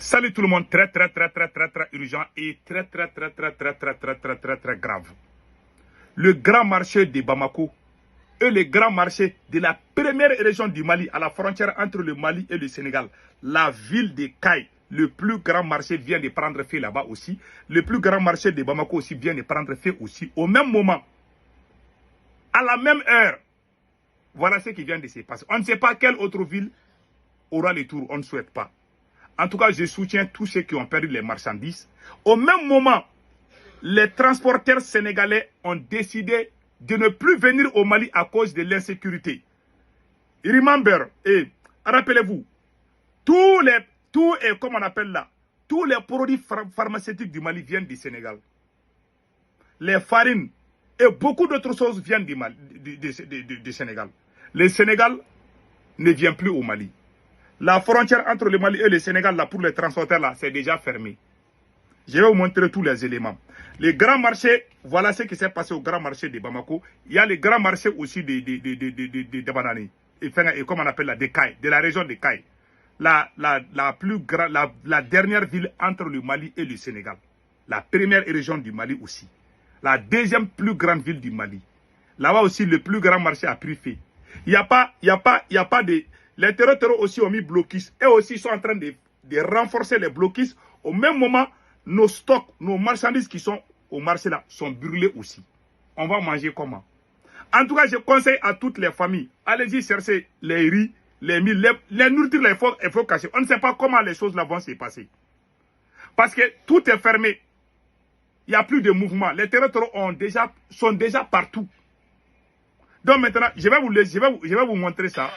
Salut tout le monde, très urgent et très grave. Le grand marché de Bamako et le grand marché de la première région du Mali, à la frontière entre le Mali et le Sénégal, la ville de Kaye, le plus grand marché vient de prendre feu là-bas aussi. Le plus grand marché de Bamako aussi vient de prendre feu aussi. Au même moment, à la même heure, voilà ce qui vient de se passer. On ne sait pas quelle autre ville aura les tours, on ne souhaite pas. En tout cas, je soutiens tous ceux qui ont perdu les marchandises. Au même moment, les transporteurs sénégalais ont décidé de ne plus venir au Mali à cause de l'insécurité. Remember, et rappelez-vous, tous les produits pharmaceutiques du Mali viennent du Sénégal. Les farines et beaucoup d'autres choses viennent du Sénégal. Le Sénégal ne vient plus au Mali. La frontière entre le Mali et le Sénégal, là, pour les transporteurs, là, c'est déjà fermé. Je vais vous montrer tous les éléments. Les grands marchés, voilà ce qui s'est passé au grand marché de Bamako. Il y a les grands marchés aussi de Banani. Et comme on appelle la Kaye, de la région de Kaye. La dernière ville entre le Mali et le Sénégal. La première région du Mali aussi. La deuxième plus grande ville du Mali. Là-bas aussi, le plus grand marché a pris feu. Il n'y a pas de... Les terroristes aussi ont mis blocus. Eux aussi sont en train de renforcer les blocus. Au même moment, nos stocks, nos marchandises qui sont au marché là, sont brûlés aussi. On va manger comment? En tout cas, je conseille à toutes les familles, allez-y chercher les riz, les mils, les nourritures, il faut cacher. On ne sait pas comment les choses là vont se passer. Parce que tout est fermé. Il n'y a plus de mouvement. Les terroristes sont déjà partout. Donc maintenant, je vais vous montrer ça.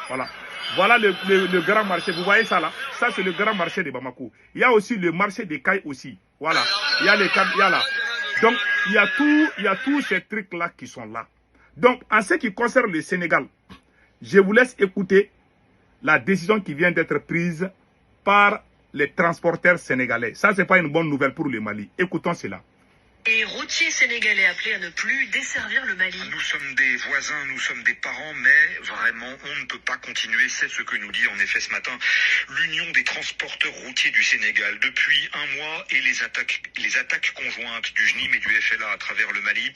Voilà. Voilà le grand marché. Vous voyez ça là? Ça, c'est le grand marché de Bamako. Il y a aussi le marché de Kaye aussi. Voilà. Il y a là. Donc, il y a tous ces trucs-là qui sont là. Donc, en ce qui concerne le Sénégal, je vous laisse écouter la décision qui vient d'être prise par les transporteurs sénégalais. Ça, ce n'est pas une bonne nouvelle pour le Mali. Écoutons cela. Les routiers sénégalais appelés à ne plus desservir le Mali. Nous sommes des voisins, nous sommes des parents, mais vraiment, on ne peut pas continuer. C'est ce que nous dit en effet ce matin l'Union des transporteurs routiers du Sénégal. Depuis un mois et les attaques conjointes du JNIM et du FLA à travers le Mali,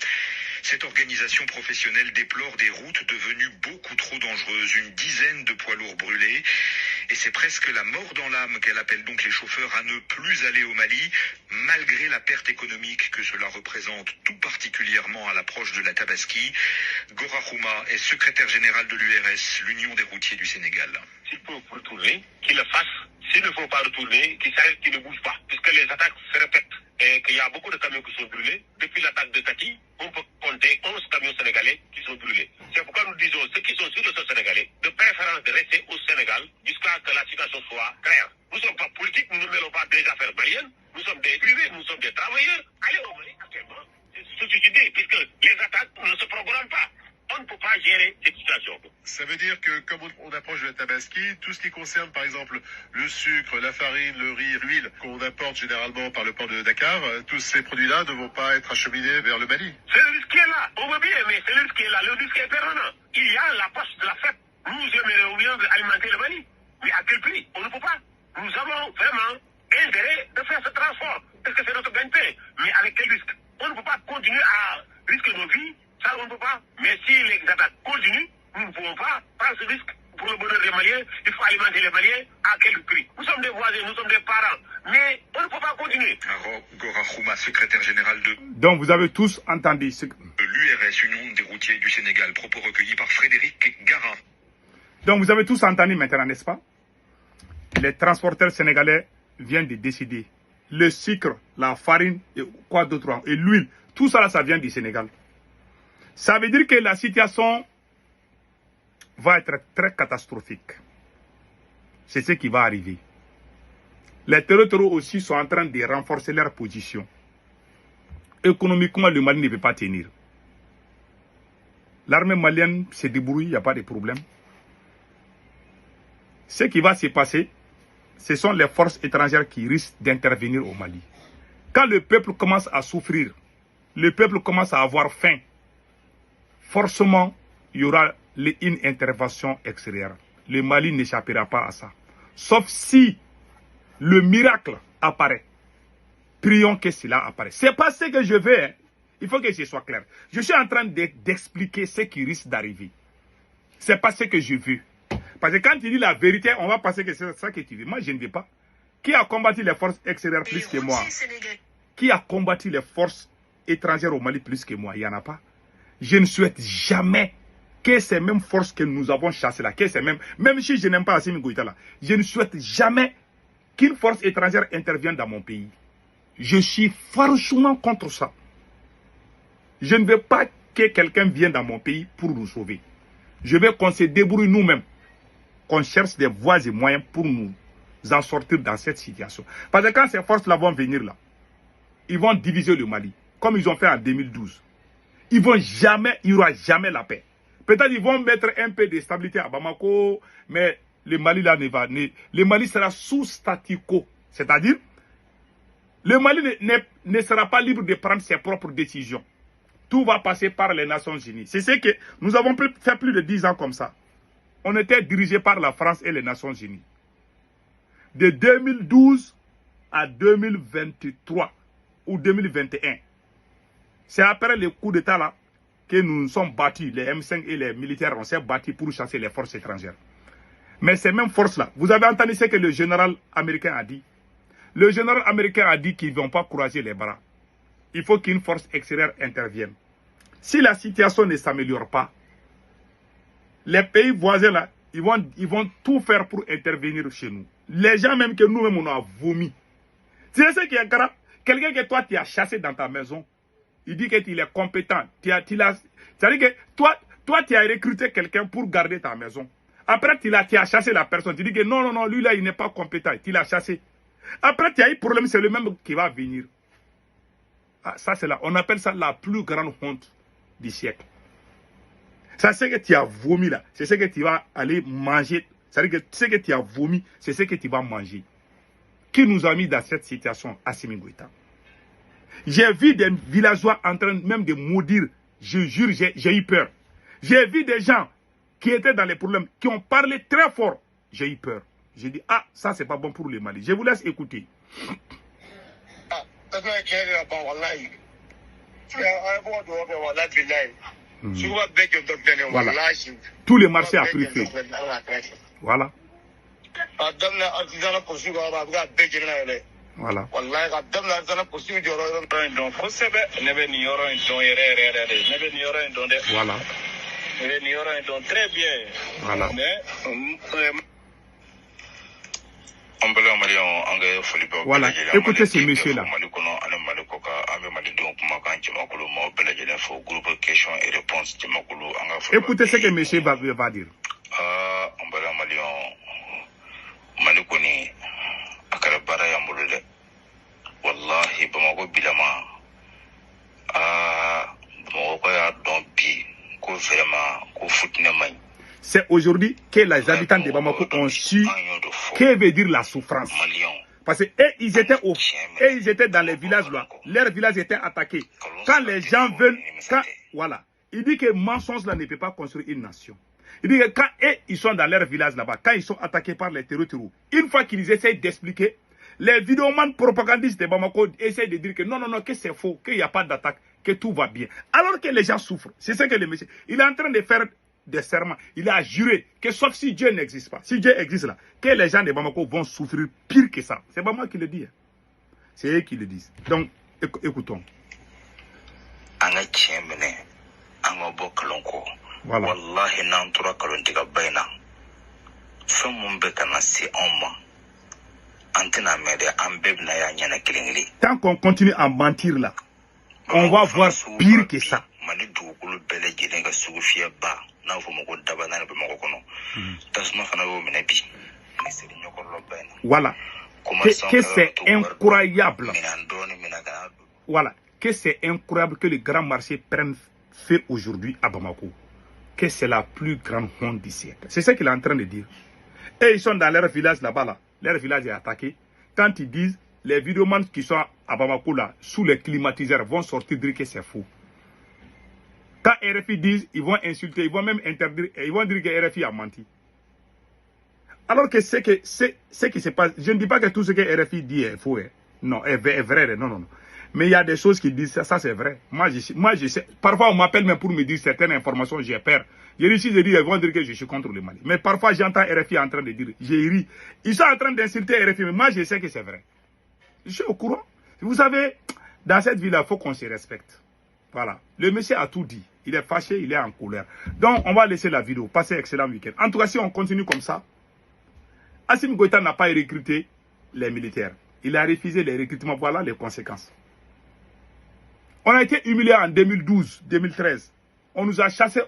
cette organisation professionnelle déplore des routes devenues beaucoup trop dangereuses, une dizaine de poids lourds brûlés. Et c'est presque la mort dans l'âme qu'elle appelle donc les chauffeurs à ne plus aller au Mali, malgré la perte économique que cela représente, tout particulièrement à l'approche de la Tabaski. Gora Khouma est secrétaire général de l'URS, l'Union des routiers du Sénégal. S'il faut retourner, qu'il le fasse. S'il ne faut pas retourner, qu'il s'arrête, qu'il ne bouge pas. Puisque les attaques se répètent et qu'il y a beaucoup de camions qui sont brûlés. Depuis l'attaque de Tati, on peut compter 11 camions sénégalais qui sont brûlés. C'est pourquoi nous disons ceux qui sont sur le sol sénégalais, de préférence de rester au Sénégal jusqu'à ce que la situation soit claire. Nous ne sommes pas politiques, nous ne mêlons pas des affaires maliennes. Nous sommes des privés, nous sommes des travailleurs. Allez au Mali actuellement, c'est se suicider, puisque les attaques ne se programment pas. On ne peut pas gérer cette situation. Ça veut dire que comme on approche de la Tabaski, tout ce qui concerne par exemple le sucre, la farine, le riz, l'huile qu'on importe généralement par le port de Dakar, tous ces produits-là ne vont pas être acheminés vers le Mali. C'est le risque qui est là. On veut bien, mais c'est le risque qui est là. Le risque est permanent. Il y a la poche de la fête. Nous aimerions bien alimenter le Mali. Mais à quel prix? On ne peut pas. Nous avons vraiment intérêt de faire ce transport. Parce que c'est notre gagne-pain. Mais avec quel risque? On ne peut pas continuer à risquer nos vies. Ça, on ne peut pas. Mais si les attaques continuent, nous ne pouvons pas prendre ce risque. Pour le bonheur des Maliens, il faut alimenter les Maliens à quel prix? Nous sommes des voisins, nous sommes des parents. Mais on ne peut pas continuer. Gora Khouma, secrétaire général de... Donc, vous avez tous entendu. l'URS, Union des routiers du Sénégal, propos recueillis par Frédéric Garin. Donc, vous avez tous entendu maintenant, n'est-ce pas? Les transporteurs sénégalais viennent de décider. Le sucre, la farine, et quoi d'autre, et l'huile, tout ça, là, ça vient du Sénégal. Ça veut dire que la situation va être très catastrophique. C'est ce qui va arriver. Les terroristes aussi sont en train de renforcer leur position. Économiquement, le Mali ne peut pas tenir. L'armée malienne se débrouille, il n'y a pas de problème. Ce qui va se passer, ce sont les forces étrangères qui risquent d'intervenir au Mali. Quand le peuple commence à souffrir, le peuple commence à avoir faim, forcément, il y aura une intervention extérieure. Le Mali n'échappera pas à ça. Sauf si le miracle apparaît. Prions que cela apparaisse. C'est pas ce que je veux. Hein. Il faut que ce soit clair. Je suis en train d'expliquer ce qui risque d'arriver. C'est pas ce que je veux. Parce que quand tu dis la vérité, on va penser que c'est ça que tu veux. Moi, je ne veux pas. Qui a combattu les forces extérieures plus que moi? Qui a combattu les forces étrangères au Mali plus que moi? Il n'y en a pas. Je ne souhaite jamais que ces mêmes forces que nous avons chassées là, que ces mêmes, même si je n'aime pas Assimi Goïta là, je ne souhaite jamais qu'une force étrangère intervienne dans mon pays. Je suis farouchement contre ça. Je ne veux pas que quelqu'un vienne dans mon pays pour nous sauver. Je veux qu'on se débrouille nous-mêmes, qu'on cherche des voies et moyens pour nous en sortir dans cette situation. Parce que quand ces forces-là vont venir là, ils vont diviser le Mali, comme ils ont fait en 2012. Il n'y aura jamais la paix. Peut-être qu'ils vont mettre un peu de stabilité à Bamako, mais le Mali là le Mali sera sous statu quo. C'est-à-dire, le Mali ne sera pas libre de prendre ses propres décisions. Tout va passer par les Nations Unies. C'est ce que nous avons fait plus de 10 ans comme ça. On était dirigé par la France et les Nations Unies. De 2012 à 2023 ou 2021. C'est après le coup d'État là que nous nous sommes battus, les M5 et les militaires, on s'est battus pour chasser les forces étrangères. Mais ces mêmes forces-là, vous avez entendu ce que le général américain a dit. Le général américain a dit qu'ils ne vont pas croiser les bras. Il faut qu'une force extérieure intervienne. Si la situation ne s'améliore pas, les pays voisins là, ils vont tout faire pour intervenir chez nous. Les gens même que nous-mêmes on a vomi. Tu sais ce qui est grave? Quelqu'un que toi tu as chassé dans ta maison, il dit qu'il est compétent. C'est-à-dire que toi tu as recruté quelqu'un pour garder ta maison. Après tu as chassé la personne. Tu dis que non, lui là il n'est pas compétent. Tu l'as chassé. Après tu as eu problème, c'est le même qui va venir. Ah, ça c'est là. On appelle ça la plus grande honte du siècle. Ça c'est ce que tu as vomi là. C'est ce que tu vas aller manger. C'est-à-dire que ce que tu as vomi, c'est ce que tu vas manger. Qui nous a mis dans cette situation, Assimi Goïta? J'ai vu des villageois en train même de maudire. Je jure, j'ai eu peur. J'ai vu des gens qui étaient dans les problèmes, qui ont parlé très fort. J'ai eu peur. J'ai dit, ah, ça c'est pas bon pour le Mali. Je vous laisse écouter. Voilà. Tous les marchés a pris feu. Voilà. Voilà. Voilà. Voilà. Écoutez ces messieurs-là. Écoutez ce que monsieur va dire. C'est aujourd'hui que les habitants de Bamako ont su que veut dire la souffrance. Parce que ils étaient dans les villages là. Leurs villages étaient attaqués. Quand les gens veulent, voilà. Il dit que mensonge là ne peut pas construire une nation. Il dit que quand ils sont dans leur village là-bas, quand ils sont attaqués par les terroristes, une fois qu'ils essaient d'expliquer, les vidéomans propagandistes de Bamako essaient de dire que non, que c'est faux, qu'il n'y a pas d'attaque, que tout va bien. Alors que les gens souffrent. C'est ce que le monsieur, il est en train de faire des serments. Il a juré que sauf si Dieu n'existe pas, si Dieu existe là, que les gens de Bamako vont souffrir pire que ça. C'est pas moi qui le dis. C'est eux qui le disent. Donc, écoutons. Voilà. Tant qu'on continue à mentir là, on va voir pire que ça. Voilà. Que c'est incroyable. Voilà. Que c'est incroyable que le grand marché prenne fait aujourd'hui à Bamako. Que c'est la plus grande honte du siècle. C'est ce qu'il est en train de dire. Et ils sont dans leur village là-bas là. Leur village est attaqué. Quand ils disent, les vidéomans qui sont à Bamako là, sous les climatiseurs, vont sortir dire que c'est faux. Quand RFI disent, ils vont insulter, ils vont même interdire, ils vont dire que RFI a menti. Alors que ce qui se passe, je ne dis pas que tout ce que RFI dit est faux. Hein. Non, est vrai. Non. Mais il y a des choses qui disent ça c'est vrai. Moi, je sais. Parfois, on m'appelle même pour me dire certaines informations, j'ai peur. J'ai réussi de dire, ils vont dire que je suis contre le Mali. Mais parfois, j'entends RFI en train de dire, j'ai ri. Ils sont en train d'insulter RFI, mais moi, je sais que c'est vrai. Je suis au courant. Vous savez, dans cette ville-là, il faut qu'on se respecte. Voilà. Le monsieur a tout dit. Il est fâché, il est en colère. Donc, on va laisser la vidéo. Passez un excellent week-end. En tout cas, si on continue comme ça, Assimi Goïta n'a pas recruté les militaires. Il a refusé les recrutements. Voilà les conséquences. On a été humiliés en 2012, 2013. On nous a chassés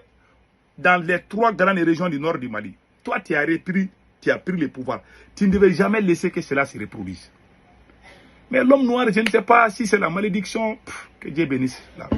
dans les 3 grandes régions du nord du Mali. Toi, tu as pris le pouvoir. Tu ne devais jamais laisser que cela se reproduise. Mais l'homme noir, je ne sais pas si c'est la malédiction. Que Dieu bénisse. Là.